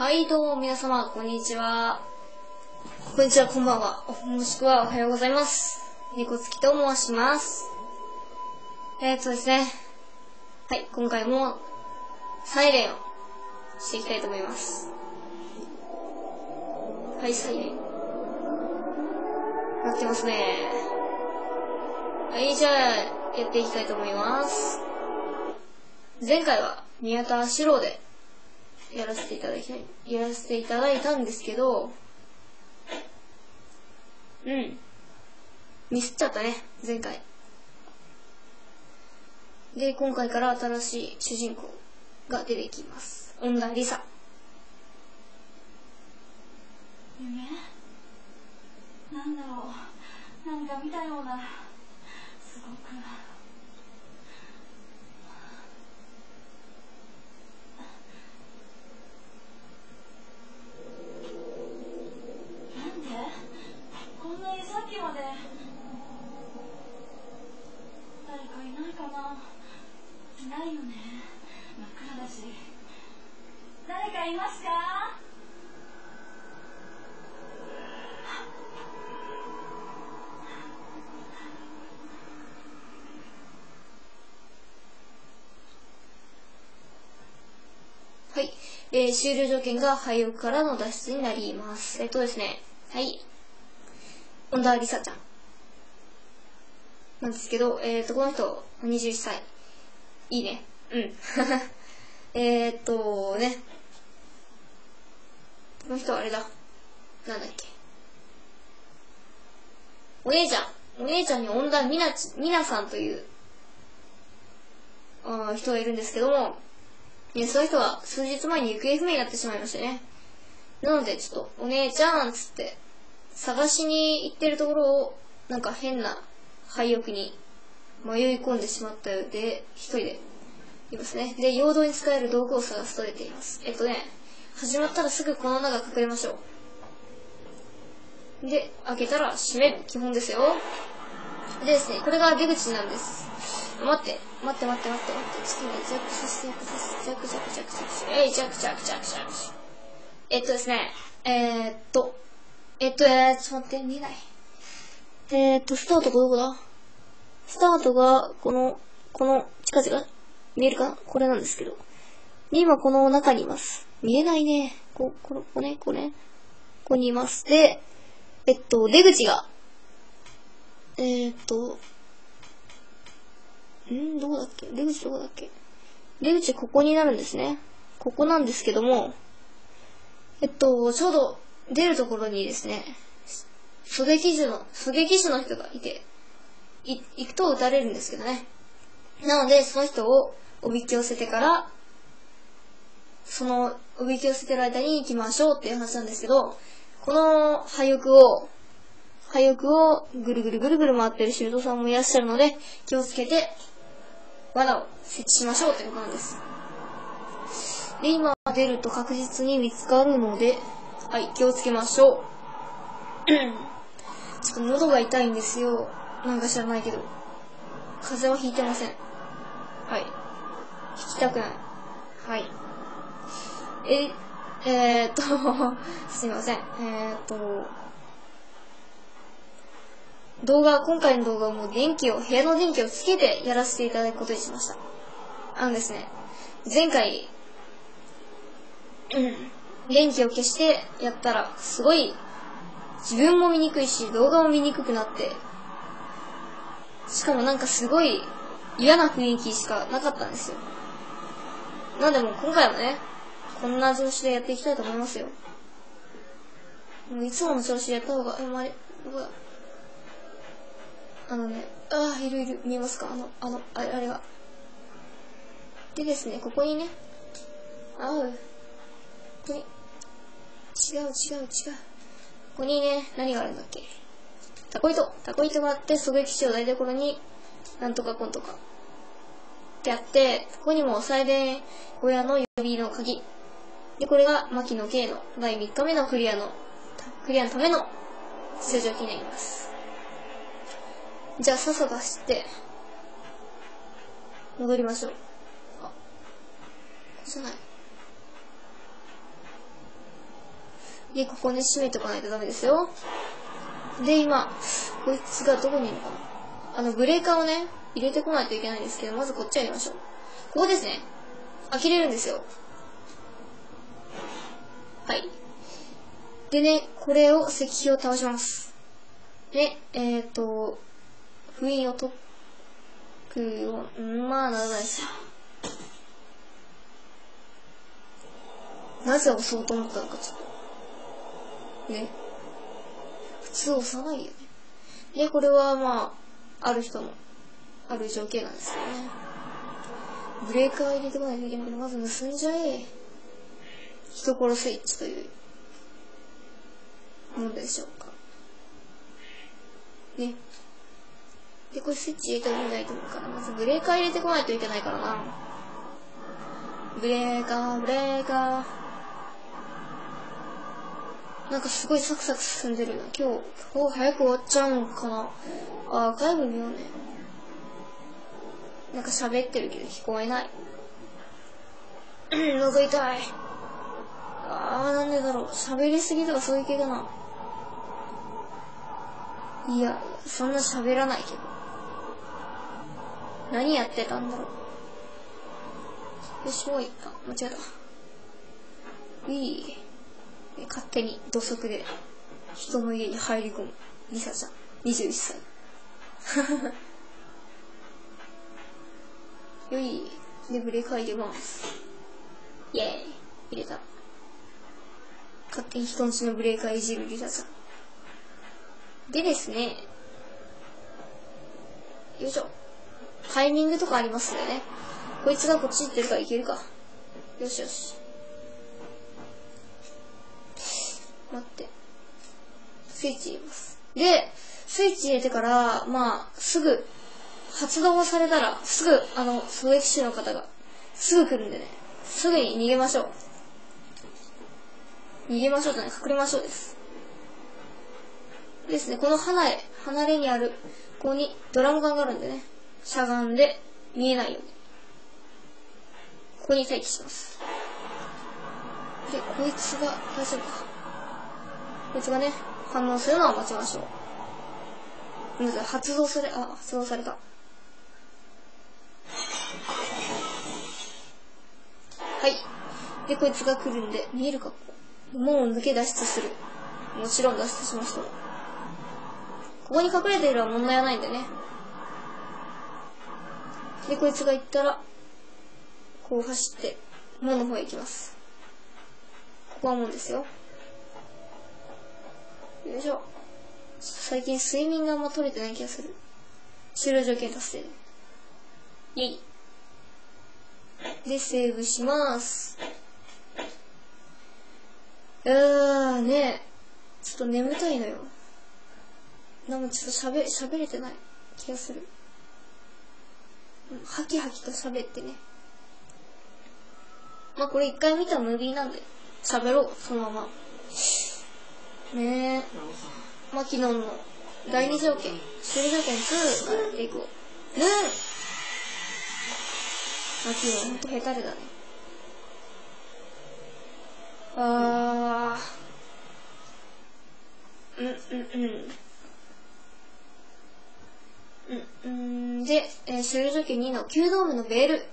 はい、どうも皆様、こんにちは。こんにちは、こんばんは。もしくはおはようございます。猫月と申します。ですね。はい、今回もサイレンをしていきたいと思います。はい、サイレン。なってますね。はい、じゃあ、やっていきたいと思います。前回は宮田四郎でやらせていただいたんですけど、ミスっちゃったね、前回。で、今回から新しい主人公が出てきます。恩田理沙。夢？なんだろう、何か見たような、すごく。なんで？こんなにさっきまで。誰かいないかな？いないよね。真っ暗だし。誰かいますか？はい。終了条件が廃屋からの脱出になります。ですね。はい。恩田理沙ちゃん。なんですけど、この人、21歳。いいね。うん。ね。この人はあれだ。なんだっけ。お姉ちゃんに恩田みなさんという人がいるんですけども、その人は数日前に行方不明になってしまいましたね。なので、ちょっと、お姉ちゃんつって、探しに行ってるところを、なんか変な廃屋に迷い込んでしまったようで、一人でいますね。で、陽動に使える道具を探すと出ています。始まったらすぐこの中隠れましょう。で、開けたら閉める。基本ですよ。でですね、これが出口なんです。待って。ちょっとね、ジャックさせて、ジャック。ジャック。ですね、ちょっと待って、見えない。スタートがどこだ？スタートが、この、近々、見えるかな？これなんですけど。で、今この中にいます。見えないね。ここにいます。で、出口が、どこだっけ？出口どこだっけ？出口ここになるんですね。ここなんですけども、ちょうど出るところにですね、狙撃手の人がいて、行くと撃たれるんですけどね。なので、その人をおびき寄せてから、そのおびき寄せてる間に行きましょうっていう話なんですけど、この廃屋をぐるぐる回ってるシュートさんもいらっしゃるので、気をつけて罠を設置しましょうということなんです。で、今出ると確実に見つかるので、はい、気をつけましょう。ちょっと喉が痛いんですよ。なんか知らないけど。風邪はひいてません。はい。引きたくない。はい。すいません。今回の動画はもう部屋の電気をつけてやらせていただくことにしました。ですね、前回、電気を消してやったら、すごい、自分も見にくいし、動画も見にくくなって、しかもなんかすごい嫌な雰囲気しかなかったんですよ。なのでもう今回もね、こんな調子でやっていきたいと思いますよ。もういつもの調子でやった方が、どこだ？いる、見えますか？あれが。でですね、ここにね、ここに、違う。ここにね、何があるんだっけ？タコ糸があって、狙撃手を台所に、なんとかこんとか。ってやって、ここにもサイレン小屋の呼びの鍵。で、これが牧野Kの第3日目のクリアのための出場記念になります。じゃあ、さっさと走って、戻りましょう。ここじゃない。で、ここね、閉めとかないとダメですよ。で、今、こいつがどこにいるのかな。ブレーカーをね、入れてこないといけないんですけど、まずこっちやりましょう。ここですね。開けれるんですよ。はい。でね、これを、石碑を倒します。で、封印を解くよ。まあ、ならないです。なぜ押そうと思ったのか、ちょっと。ね。普通押さないよね。で、これはまあ、ある人の、ある条件なんですけどね。ブレーカー入れてこないといけないけど、まず盗んじゃえ。人殺スイッチというものでしょうか。ね。で、これスイッチ入れたら意味ないと思うから、まずブレーカー入れてこないといけないからな。ブレーカー、ブレーカー。なんかすごいサクサク進んでるな。今日早く終わっちゃうのかな。アーカイブ見ようね。なんか喋ってるけど聞こえない。覗いたい。なんでだろう。喋りすぎとかそういう系かな。いや、そんな喋らないけど。何やってたんだろう。よし、もういった。間違えた。勝手に土足で人の家に入り込むリサちゃん、21歳。よい。で、ブレーカー入れます。イェーイ。入れた。勝手に人んちのブレーカーいじるリサちゃん。でですね。よいしょ。タイミングとかありますんでね。こいつがこっち行ってるからいけるか。よしよし。待って。スイッチ入れます。で、スイッチ入れてから、まあ、すぐ、発動されたら、すぐ、狙撃手の方が、すぐ来るんでね。すぐに逃げましょう。逃げましょうとね、隠れましょうです。ですね、この離れにある、ここにドラム缶があるんでね。しゃがんで、見えないように。ここに待機します。で、こいつが、大丈夫か。こいつがね、反応するのは待ちましょう。まず発動された。はい。で、こいつが来るんで、見えるか、門を抜け脱出する。もちろん脱出しました。ここに隠れているのは問題はないんでね。で、こいつが行ったら、こう走って、門の方へ行きます。ここは門ですよ。よいしょ。最近睡眠があんま取れてない気がする。終了条件達成。イェイ。で、セーブします。ねちょっと眠たいのよ。でもちょっと喋れてない気がする。ハキハキと喋ってね。まあこれ一回見たムービーなんで、喋ろう、そのまま。ねえ。マキノンの第2条件、終了条件2からやっていこう。マキノンほんとヘタレだね。で、終了条件2の弓道部のベール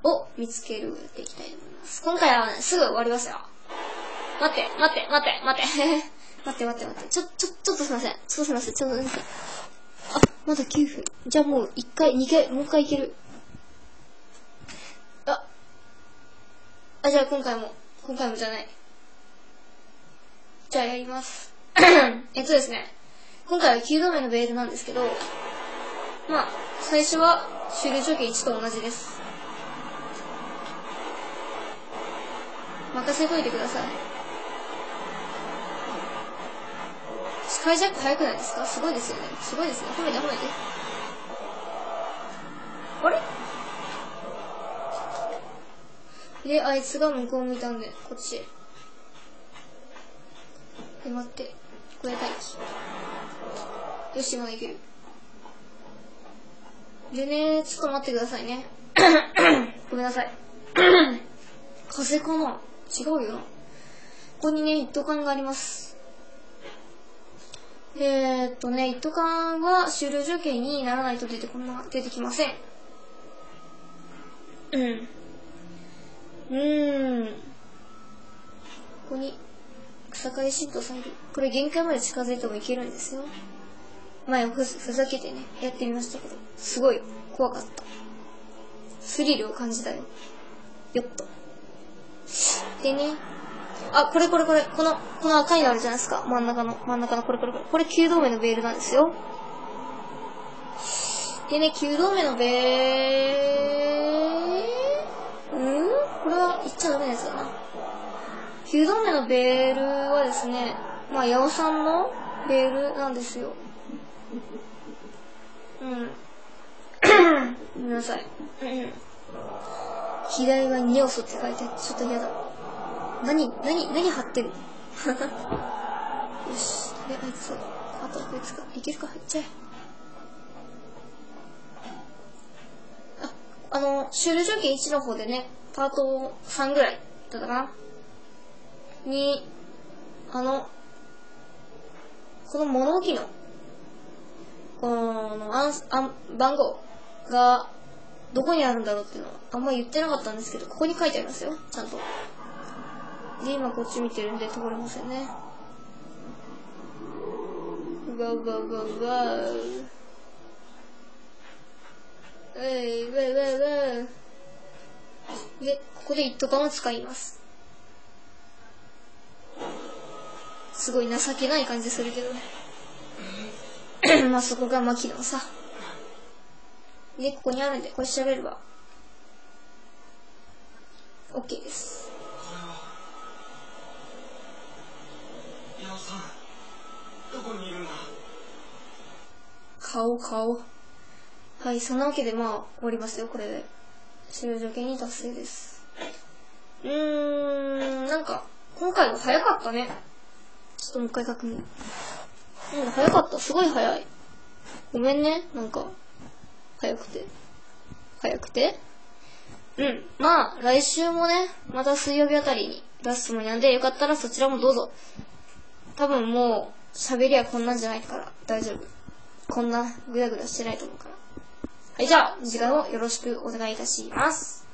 を見つけるをやっていきたいと思います。今回はね、すぐ終わりますよ。待って。ちょっとすいません。まだ9分。じゃあもう1回、2回、もう1回いける。じゃあ今回もじゃない。じゃあやります。ですね。今回は9度目のベールなんですけど、まあ、最初は終了条件1と同じです。任せといてください。スカイジャック早くないですか？すごいですよね。褒めて。あれ？で、あいつが向こう向いたんで、こっちへ。で、待って。これ待機。よし、まだいける。でね、ちょっと待ってくださいね。ごめんなさい。風かな？違うよな。こにね、一斗缶があります。一斗缶は終了条件にならないと出てきません。ここに草刈りシートされる。これ限界まで近づいてもいけるんですよ。前をふざけてね、やってみましたけど、すごい怖かった。スリルを感じたよ。よっと。でね、あ、これ、この赤いのあるじゃないですか。真ん中のこれ。これ9度目のベールなんですよ。でね、9度目のベール、これは言っちゃダメなやつだな。9度目のベールはですね、まあ、八尾さんのベールなんですよ。ごめんなさい。左側にネオソって書いてあってちょっと嫌だ。何貼ってるよし、あいつ、あとこいつか。いけるか、入っちゃえ。終了条件1の方でね、パート3ぐらいだったかなに、この物置の、番号がどこにあるんだろうっていうのはあんま言ってなかったんですけど、ここに書いてありますよ、ちゃんと。で、今こっち見てるんで通れませんね。うわ。で、ここで一斗缶を使います。すごい情けない感じするけどね。まあそこが牧野さ。で、ここにあるんで、これ調べれば OK です。矢尾さん、どこにいるんだ。顔。はい、そんなわけでまあ終わりますよ、これで。終了条件に達成です。なんか、今回は早かったね。ちょっともう一回確認。早かった。すごい早い。ごめんね、なんか、早くて。まあ、来週もね、また水曜日あたりに出すつもりなんで、よかったらそちらもどうぞ。多分もう、喋りはこんなんじゃないから大丈夫。こんなグダグダしてないと思うから。はい、じゃあ、次回もよろしくお願いいたします。